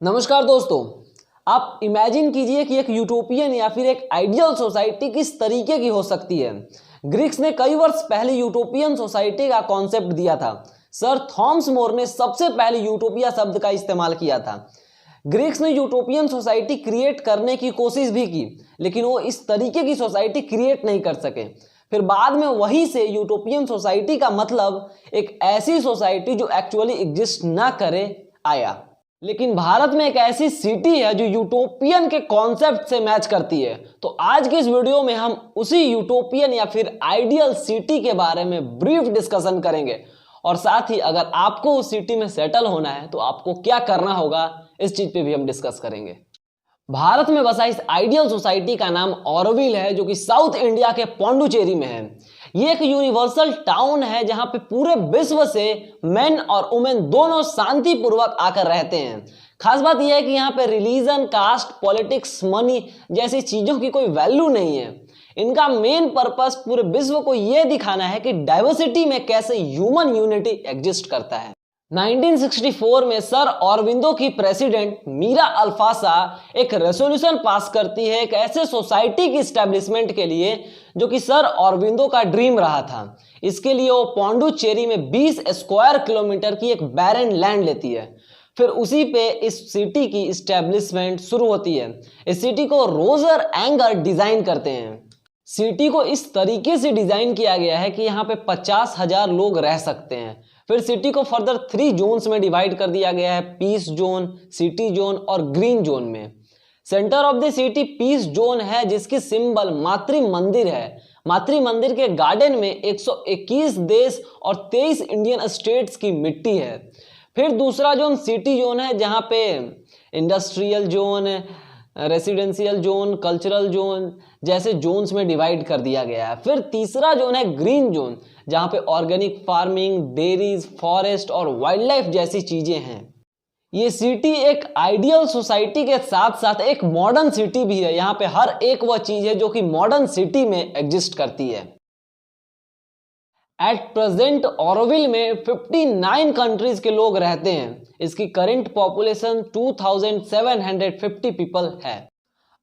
नमस्कार दोस्तों, आप इमेजिन कीजिए कि एक यूटोपियन या फिर एक आइडियल सोसाइटी किस तरीके की हो सकती है। ग्रीक्स ने कई वर्ष पहले यूटोपियन सोसाइटी का कॉन्सेप्ट दिया था। सर थॉमस मोर ने सबसे पहले यूटोपिया शब्द का इस्तेमाल किया था। ग्रीक्स ने यूटोपियन सोसाइटी क्रिएट करने की कोशिश भी की, लेकिन वो इस तरीके की सोसाइटी क्रिएट नहीं कर सके। फिर बाद में वहीं से यूटोपियन सोसाइटी का मतलब एक ऐसी सोसाइटी जो एक्चुअली एग्जिस्ट ना करे आया। लेकिन भारत में एक ऐसी सिटी है जो यूटोपियन के कॉन्सेप्ट से मैच करती है। तो आज के इस वीडियो में हम उसी यूटोपियन या फिर आइडियल सिटी के बारे में ब्रीफ डिस्कशन करेंगे, और साथ ही अगर आपको उस सिटी में सेटल होना है तो आपको क्या करना होगा, इस चीज पे भी हम डिस्कस करेंगे। भारत में बसा इस आइडियल सोसाइटी का नाम ऑरोविल है, जो कि साउथ इंडिया के पौंडुचेरी में है। ये एक यूनिवर्सल टाउन है जहां पे पूरे विश्व से मेन और वुमेन दोनों शांतिपूर्वक आकर रहते हैं। खास बात यह है कि यहाँ पे रिलीजन, कास्ट, पॉलिटिक्स, मनी जैसी चीजों की कोई वैल्यू नहीं है। इनका मेन पर्पस पूरे विश्व को यह दिखाना है कि डाइवर्सिटी में कैसे ह्यूमन यूनिटी एग्जिस्ट करता है। 1964 में सर ऑरबिंदो की प्रेसिडेंट मीरा अल्फासा एक रेजोल्यूशन पास करती है एक ऐसे सोसाइटी की स्टैब्लिशमेंट के लिए जो कि सर ऑरबिंदो का ड्रीम रहा था। इसके लिए वो पौंडुचेरी में 20 स्क्वायर किलोमीटर की एक बैरन लैंड लेती है। फिर उसी पे इस सिटी की स्टैब्लिशमेंट शुरू होती है। इस सिटी को रोजर एंगर डिजाइन करते हैं। सिटी को इस तरीके से डिजाइन किया गया है कि यहाँ पे 50,000 लोग रह सकते हैं। फिर सिटी को फर्दर 3 जोन्स में डिवाइड कर दिया गया है, पीस जोन, सिटी जोन और ग्रीन जोन में। Centre of the city peace zone है, जिसकी सिंबल मातृ मंदिर है। मातृ मंदिर के गार्डन में 121 देश और 23 इंडियन स्टेट्स की मिट्टी है। फिर दूसरा जोन सिटी जोन है, जहाँ पे industrial zone, residential zone, cultural zone जैसे जोन्स में डिवाइड कर दिया गया है। फिर तीसरा जोन है ग्रीन जोन, जहां पे ऑर्गेनिक फार्मिंग, डेयरीज, फॉरेस्ट और वाइल्ड लाइफ जैसी चीजें हैं। ये सिटी एक आइडियल सोसाइटी के साथ साथ एक मॉडर्न सिटी भी है। यहाँ पे हर एक वह चीज है जो कि मॉडर्न सिटी में एग्जिस्ट करती है। एट प्रेजेंट ऑरोविल में 59 कंट्रीज के लोग रहते हैं। इसकी करंट पॉपुलेशन 2750 पीपल है।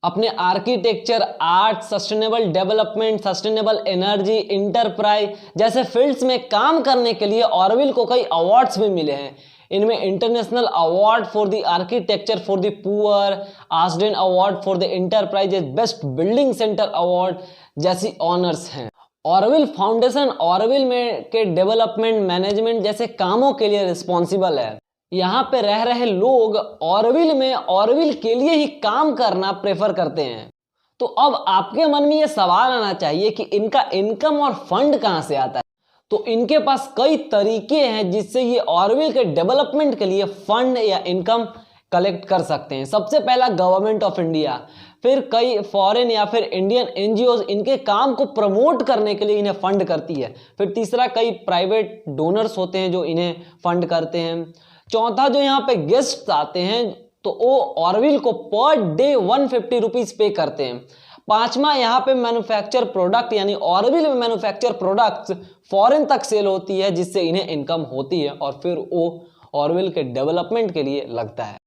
अपने architecture, art, sustainable development, sustainable energy, enterprise जैसे फील्ड्स में काम करने के लिए ऑरोविल को कई अवार्ड्स भी मिले हैं। इनमें international award for the architecture for the poor, Ashden award for the enterprise, best building centre award जैसी ऑनर्स हैं। ऑरोविल फाउंडेशन ऑरोविल में के डेवलपमेंट, मैनेजमेंट जैसे कामों के लिए रिस्पॉन्सिबल है। यहाँ पे रह रहे लोग ऑरोविल में ऑरोविल के लिए ही काम करना प्रेफर करते हैं। तो अब आपके मन में ये सवाल आना चाहिए कि इनका इनकम और फंड कहाँ से आता है। तो इनके पास कई तरीके हैं जिससे ये ऑरोविल के डेवलपमेंट के लिए फंड या इनकम कलेक्ट कर सकते हैं। सबसे पहला गवर्नमेंट ऑफ इंडिया, फिर कई फॉरेन या फिर इंडियन एनजीओज इनके काम को प्रमोट करने के लिए इन्हें फंड करती है। फिर तीसरा कई प्राइवेट डोनर्स होते हैं जो इन्हें फंड करते हैं। चौथा जो यहाँ पे गेस्ट आते हैं तो वो ऑरोविल को पर डे 150 रुपीज पे करते हैं। पांचवा यहाँ पे मैन्युफैक्चर प्रोडक्ट यानी ऑरोविल में मैन्युफैक्चर प्रोडक्ट्स फॉरेन तक सेल होती है, जिससे इन्हें इनकम होती है और फिर वो ऑरोविल के डेवलपमेंट के लिए लगता है।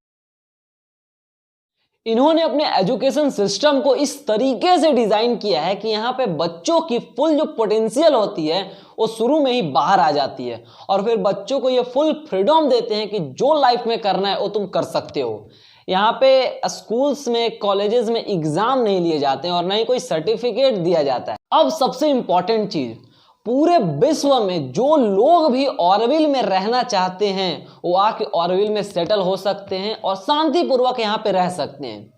इन्होंने अपने एजुकेशन सिस्टम को इस तरीके से डिजाइन किया है कि यहाँ पे बच्चों की फुल जो पोटेंशियल होती है वो शुरू में ही बाहर आ जाती है, और फिर बच्चों को ये फुल फ्रीडम देते हैं कि जो लाइफ में करना है वो तुम कर सकते हो। यहाँ पे स्कूल्स में, कॉलेजेस में एग्जाम नहीं लिए जाते हैं और ना ही कोई सर्टिफिकेट दिया जाता है। अब सबसे इंपॉर्टेंट चीज, पूरे विश्व में जो लोग भी ऑरोविल में रहना चाहते हैं वो आके ऑरोविल में सेटल हो सकते हैं और शांतिपूर्वक यहाँ पे रह सकते हैं।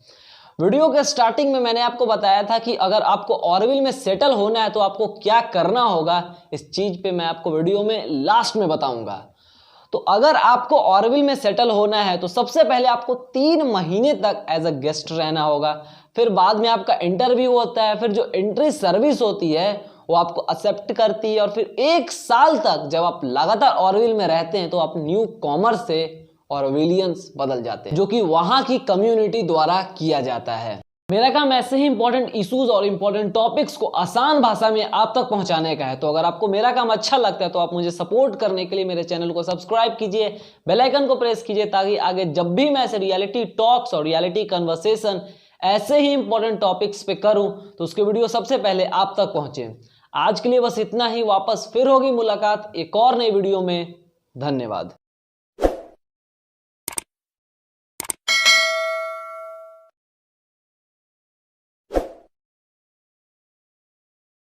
वीडियो के स्टार्टिंग में मैंने आपको बताया था कि अगर आपको ऑरोविल में सेटल होना है तो आपको क्या करना होगा। इस चीज पे मैं आपको वीडियो में लास्ट में बताऊंगा। तो अगर आपको ऑरोविल में सेटल होना है तो सबसे पहले आपको 3 महीने तक एज अ गेस्ट रहना होगा। फिर बाद में आपका इंटरव्यू होता है। फिर जो एंट्री सर्विस होती है वो आपको एक्सेप्ट करती है, और फिर 1 साल तक जब आप लगातार ऑरोविल में रहते हैं तो आप न्यू कॉमर्स से ऑरोविलियंस बदल जाते हैं, जो कि वहां की कम्युनिटी द्वारा किया जाता है। मेरा काम ऐसे ही इंपॉर्टेंट इश्यूज और इंपॉर्टेंट टॉपिक्स को आसान भाषा में आप तक पहुंचाने का है। तो अगर आपको मेरा काम अच्छा लगता है तो आप मुझे सपोर्ट करने के लिए मेरे चैनल को सब्सक्राइब कीजिए, बेल आइकन को प्रेस कीजिए, ताकि आगे जब भी मैं ऐसे रियलिटी टॉक्स और रियलिटी कन्वर्सेशन ऐसे ही इंपॉर्टेंट टॉपिक्स पे करूं तो उसके वीडियो सबसे पहले आप तक पहुंचे। आज के लिए बस इतना ही। वापस फिर होगी मुलाकात एक और नई वीडियो में। धन्यवाद।